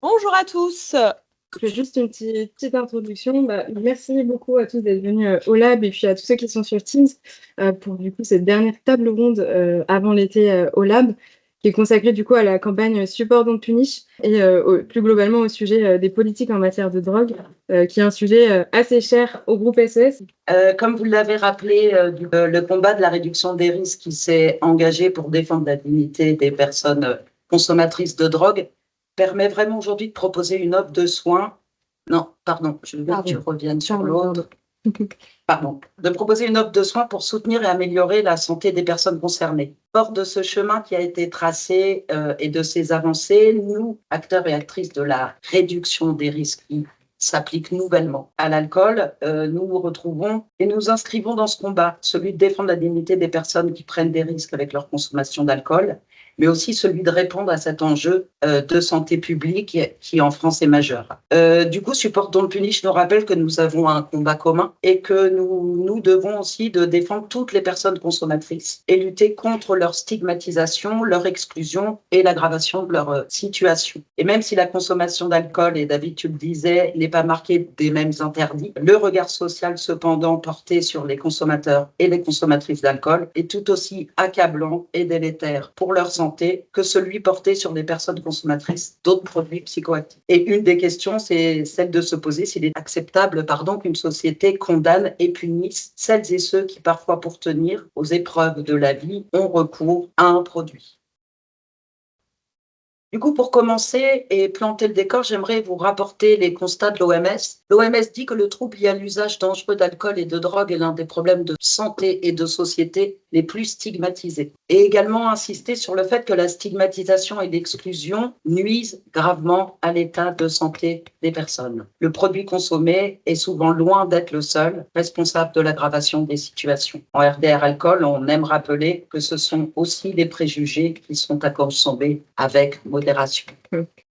Bonjour à tous. Je fais juste une petite introduction. Merci beaucoup à tous d'être venus au lab et puis à tous ceux qui sont sur Teams pour du coup cette dernière table ronde avant l'été au lab qui est consacrée du coup à la campagne Support Don't Punish et plus globalement au sujet des politiques en matière de drogue qui est un sujet assez cher au groupe SES. Comme vous l'avez rappelé, le combat de la réduction des risques qui s'est engagé pour défendre la dignité des personnes consommatrices de drogue permet vraiment aujourd'hui de proposer une offre de soins. Non, pardon, je veux que tu reviennes sur l'autre. Pardon. De proposer une offre de soins pour soutenir et améliorer la santé des personnes concernées. Fort de ce chemin qui a été tracé et de ces avancées, nous, acteurs et actrices de la réduction des risques qui s'applique nouvellement à l'alcool, nous nous retrouvons et nous inscrivons dans ce combat, celui de défendre la dignité des personnes qui prennent des risques avec leur consommation d'alcool, mais aussi celui de répondre à cet enjeu de santé publique qui en France est majeur. Du coup, Support Don't Punish nous rappelle que nous avons un combat commun et que nous devons aussi de défendre toutes les personnes consommatrices et lutter contre leur stigmatisation, leur exclusion et l'aggravation de leur situation. Et même si la consommation d'alcool, et David, tu le disais, n'est pas marqué des mêmes interdits, le regard social cependant porté sur les consommateurs et les consommatrices d'alcool est tout aussi accablant et délétère pour leur santé que celui porté sur les personnes consommatrices d'autres produits psychoactifs. Et une des questions, c'est celle de se poser s'il est acceptable qu'une société condamne et punisse celles et ceux qui, parfois pour tenir aux épreuves de la vie, ont recours à un produit. Du coup, pour commencer et planter le décor, j'aimerais vous rapporter les constats de l'OMS. L'OMS dit que le trouble lié à l'usage dangereux d'alcool et de drogue est l'un des problèmes de santé et de société les plus stigmatisés. Et également insister sur le fait que la stigmatisation et l'exclusion nuisent gravement à l'état de santé des personnes. Le produit consommé est souvent loin d'être le seul responsable de l'aggravation des situations. En RDR Alcool, on aime rappeler que ce sont aussi les préjugés qui sont à consommer avec modération.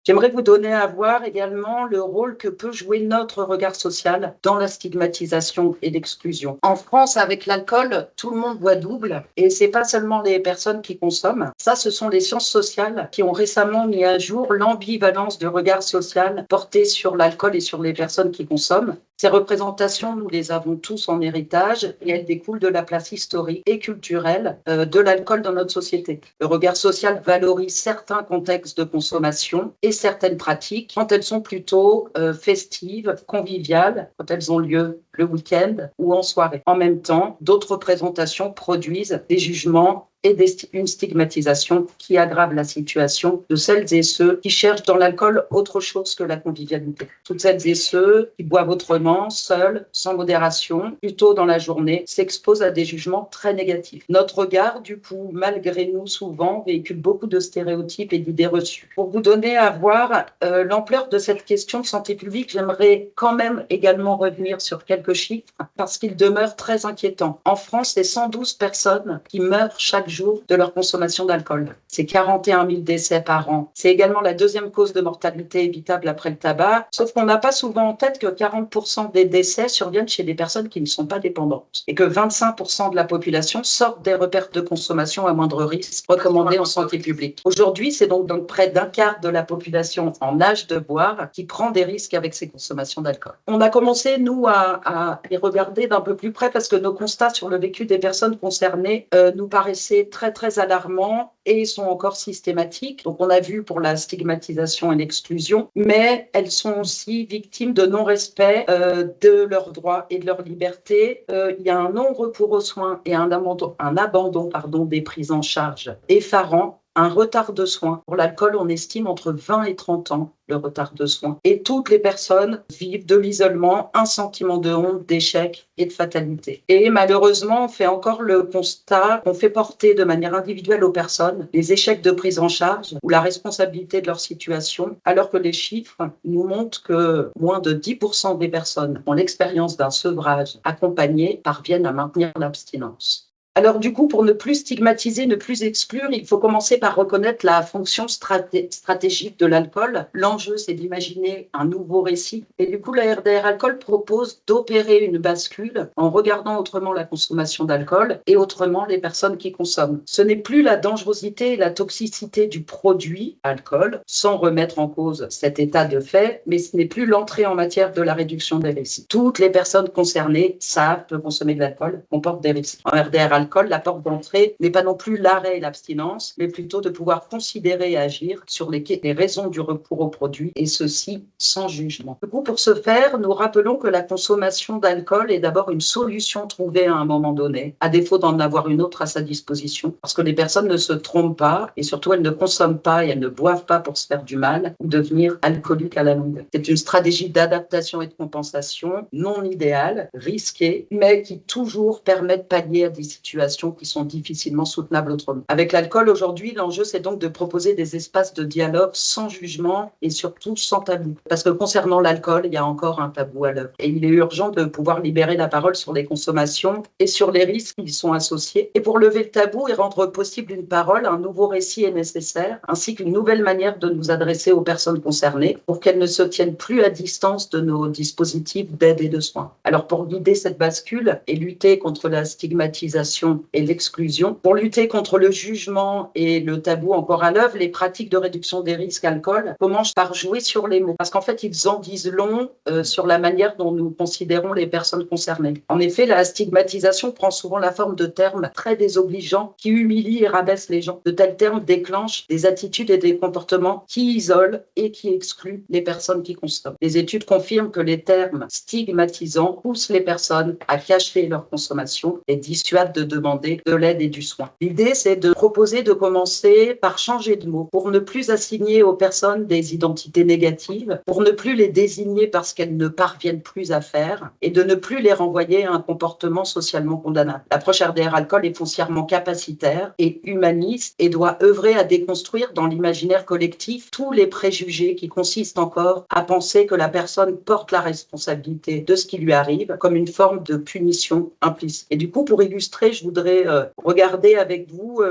J'aimerais vous donner à voir également le rôle que peut jouer notre regard social dans la stigmatisation et l'exclusion. En France, avec l'alcool, tout le monde boit double et c'est pas seulement les personnes qui consomment. Ça, ce sont les sciences sociales qui ont récemment mis à jour l'ambivalence du regard social porté sur l'alcool et sur les personnes qui consomment. Ces représentations, nous les avons tous en héritage et elles découlent de la place historique et culturelle de l'alcool dans notre société. Le regard social valorise certains contextes de consommation et certaines pratiques quand elles sont plutôt festives, conviviales, quand elles ont lieu le week-end ou en soirée. En même temps, d'autres représentations produisent des jugements et une stigmatisation qui aggrave la situation de celles et ceux qui cherchent dans l'alcool autre chose que la convivialité. Toutes celles et ceux qui boivent autrement, seuls, sans modération, plus tôt dans la journée, s'exposent à des jugements très négatifs. Notre regard, du coup, malgré nous, souvent, véhicule beaucoup de stéréotypes et d'idées reçues. Pour vous donner à voir l'ampleur de cette question de santé publique, j'aimerais quand même également revenir sur quelques chiffres parce qu'ils demeurent très inquiétants. En France, c'est 112 personnes qui meurent chaque jour de leur consommation d'alcool. C'est 41 000 décès par an. C'est également la deuxième cause de mortalité évitable après le tabac, sauf qu'on n'a pas souvent en tête que 40% des décès surviennent chez des personnes qui ne sont pas dépendantes et que 25% de la population sortent des repères de consommation à moindre risque recommandés en santé publique. Aujourd'hui, c'est donc près d'un quart de la population en âge de boire qui prend des risques avec ses consommations d'alcool. On a commencé, nous, à les regarder d'un peu plus près parce que nos constats sur le vécu des personnes concernées nous paraissaient très, très alarmants et sont encore systématiques. Donc, on a vu pour la stigmatisation et l'exclusion, mais elles sont aussi victimes de non-respect de leurs droits et de leur liberté. Il y a un non-recours aux soins et un abandon des prises en charge effarant. Un retard de soins. Pour l'alcool, on estime entre 20 et 30 ans le retard de soins. Et toutes les personnes vivent de l'isolement, un sentiment de honte, d'échec et de fatalité. Et malheureusement, on fait encore le constat qu'on fait porter de manière individuelle aux personnes les échecs de prise en charge ou la responsabilité de leur situation, alors que les chiffres nous montrent que moins de 10% des personnes ont l'expérience d'un sevrage accompagné parviennent à maintenir l'abstinence. Alors du coup, pour ne plus stigmatiser, ne plus exclure, il faut commencer par reconnaître la fonction stratégique de l'alcool. L'enjeu, c'est d'imaginer un nouveau récit. Et du coup, la RDR Alcool propose d'opérer une bascule en regardant autrement la consommation d'alcool et autrement les personnes qui consomment. Ce n'est plus la dangerosité et la toxicité du produit alcool, sans remettre en cause cet état de fait, mais ce n'est plus l'entrée en matière de la réduction des risques. Toutes les personnes concernées savent que consommer de l'alcool comporte des risques. En RDR Alcool, la porte d'entrée n'est pas non plus l'arrêt et l'abstinence, mais plutôt de pouvoir considérer et agir sur les raisons du recours au produit, et ceci sans jugement. Du coup, pour ce faire, nous rappelons que la consommation d'alcool est d'abord une solution trouvée à un moment donné, à défaut d'en avoir une autre à sa disposition, parce que les personnes ne se trompent pas, et surtout elles ne consomment pas et elles ne boivent pas pour se faire du mal ou devenir alcooliques à la longue. C'est une stratégie d'adaptation et de compensation non idéale, risquée, mais qui toujours permet de pallier à des situations qui sont difficilement soutenables autrement. Avec l'alcool, aujourd'hui, l'enjeu, c'est donc de proposer des espaces de dialogue sans jugement et surtout sans tabou. Parce que concernant l'alcool, il y a encore un tabou à l'œuvre. Et il est urgent de pouvoir libérer la parole sur les consommations et sur les risques qui y sont associés. Et pour lever le tabou et rendre possible une parole, un nouveau récit est nécessaire, ainsi qu'une nouvelle manière de nous adresser aux personnes concernées pour qu'elles ne se tiennent plus à distance de nos dispositifs d'aide et de soins. Alors pour guider cette bascule et lutter contre la stigmatisation et l'exclusion, pour lutter contre le jugement et le tabou encore à l'œuvre, les pratiques de réduction des risques alcool commencent par jouer sur les mots, parce qu'en fait, ils en disent long sur la manière dont nous considérons les personnes concernées. En effet, la stigmatisation prend souvent la forme de termes très désobligeants qui humilient et rabaissent les gens. De tels termes déclenchent des attitudes et des comportements qui isolent et qui excluent les personnes qui consomment. Les études confirment que les termes stigmatisants poussent les personnes à cacher leur consommation et dissuadent de demander de l'aide et du soin. L'idée, c'est de proposer de commencer par changer de mot pour ne plus assigner aux personnes des identités négatives, pour ne plus les désigner parce qu'elles ne parviennent plus à faire et de ne plus les renvoyer à un comportement socialement condamnable. L'approche RDR Alcool est foncièrement capacitaire et humaniste et doit œuvrer à déconstruire dans l'imaginaire collectif tous les préjugés qui consistent encore à penser que la personne porte la responsabilité de ce qui lui arrive comme une forme de punition implicite. Et du coup, pour illustrer, je voudrais regarder avec vous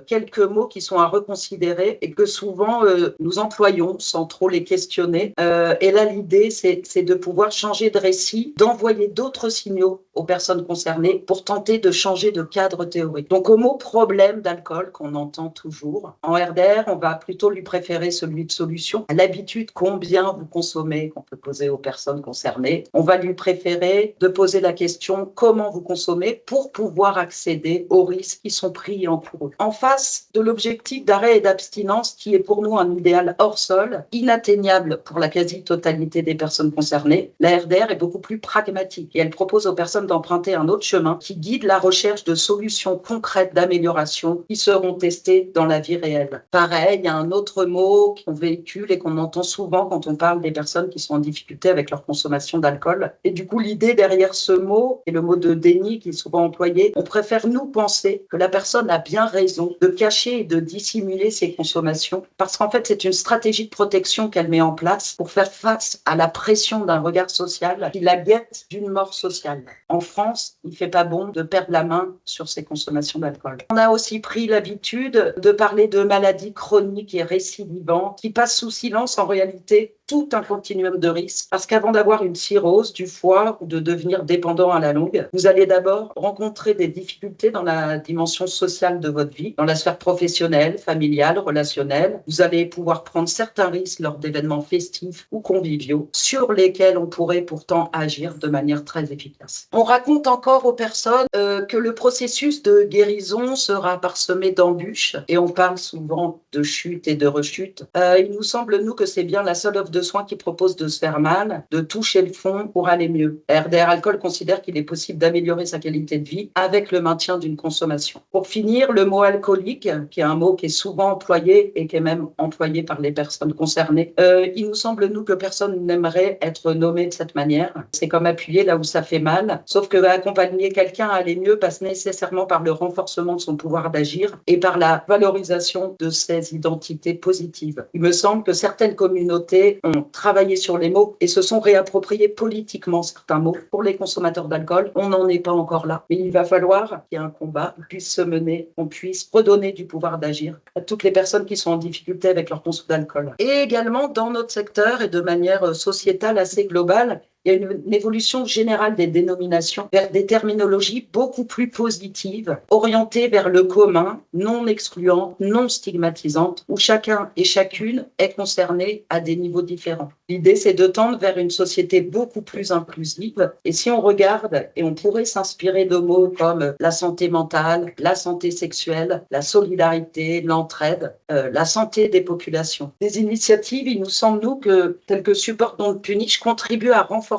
quelques mots qui sont à reconsidérer et que souvent nous employons sans trop les questionner. Et là, l'idée, c'est de pouvoir changer de récit, d'envoyer d'autres signaux aux personnes concernées pour tenter de changer de cadre théorique. Donc, au mot problème d'alcool qu'on entend toujours, en RDR, on va plutôt lui préférer celui de solution. À l'habitude, combien vous consommez, qu'on peut poser aux personnes concernées. On va lui préférer de poser la question comment vous consommez pour pouvoir accéder aux risques qui sont pris en cours. En face de l'objectif d'arrêt et d'abstinence qui est pour nous un idéal hors sol, inatteignable pour la quasi-totalité des personnes concernées, la RDR est beaucoup plus pragmatique et elle propose aux personnes d'emprunter un autre chemin qui guide la recherche de solutions concrètes d'amélioration qui seront testées dans la vie réelle. Pareil, il y a un autre mot qu'on véhicule et qu'on entend souvent quand on parle des personnes qui sont en difficulté avec leur consommation d'alcool. Et du coup, l'idée derrière ce mot, et le mot de déni qui est souvent employé, on préfère nous penser que la personne a bien raison de cacher et de dissimuler ses consommations parce qu'en fait, c'est une stratégie de protection qu'elle met en place pour faire face à la pression d'un regard social qui la guette d'une mort sociale. En France, il ne fait pas bon de perdre la main sur ses consommations d'alcool. On a aussi pris l'habitude de parler de maladies chroniques et récidivantes qui passent sous silence en réalité tout un continuum de risques. Parce qu'avant d'avoir une cirrhose du foie ou de devenir dépendant à la longue, vous allez d'abord rencontrer des difficultés dans la dimension sociale de votre vie, dans la sphère professionnelle, familiale, relationnelle. Vous allez pouvoir prendre certains risques lors d'événements festifs ou conviviaux sur lesquels on pourrait pourtant agir de manière très efficace. On raconte encore aux personnes que le processus de guérison sera parsemé d'embûches et on parle souvent de chute et de rechute. Il nous semble, nous, que c'est bien la seule offre de soins qui propose de se faire mal, de toucher le fond pour aller mieux. RDR Alcool considère qu'il est possible d'améliorer sa qualité de vie avec le maintien d'une consommation. Pour finir, le mot alcoolique, qui est un mot qui est souvent employé et qui est même employé par les personnes concernées, il nous semble, nous, que personne n'aimerait être nommé de cette manière. C'est comme appuyer là où ça fait mal, sauf que accompagner quelqu'un à aller mieux passe nécessairement par le renforcement de son pouvoir d'agir et par la valorisation de ses identités positives. Il me semble que certaines communautés ont travaillé sur les mots et se sont réappropriés politiquement certains mots. Pour les consommateurs d'alcool, on n'en est pas encore là. Mais il va falloir qu'il y ait un combat qui puisse se mener, qu'on puisse redonner du pouvoir d'agir à toutes les personnes qui sont en difficulté avec leur consommation d'alcool. Et également, dans notre secteur et de manière sociétale assez globale, il y a une évolution générale des dénominations vers des terminologies beaucoup plus positives, orientées vers le commun, non excluantes, non stigmatisantes, où chacun et chacune est concerné à des niveaux différents. L'idée, c'est de tendre vers une société beaucoup plus inclusive. Et si on regarde, et on pourrait s'inspirer de mots comme la santé mentale, la santé sexuelle, la solidarité, l'entraide, la santé des populations. Des initiatives, il nous semble, nous, que telles que Support Don't Punish contribuent à renforcer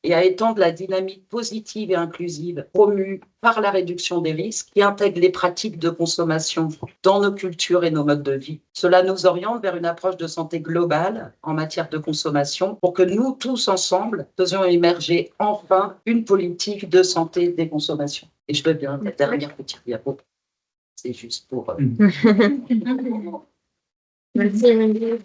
et à étendre la dynamique positive et inclusive promue par la réduction des risques qui intègre les pratiques de consommation dans nos cultures et nos modes de vie. Cela nous oriente vers une approche de santé globale en matière de consommation pour que nous tous ensemble faisions émerger enfin une politique de santé des consommations. Et je veux bien la dernière petite diapo. C'est juste pour... Merci, Emmanuel.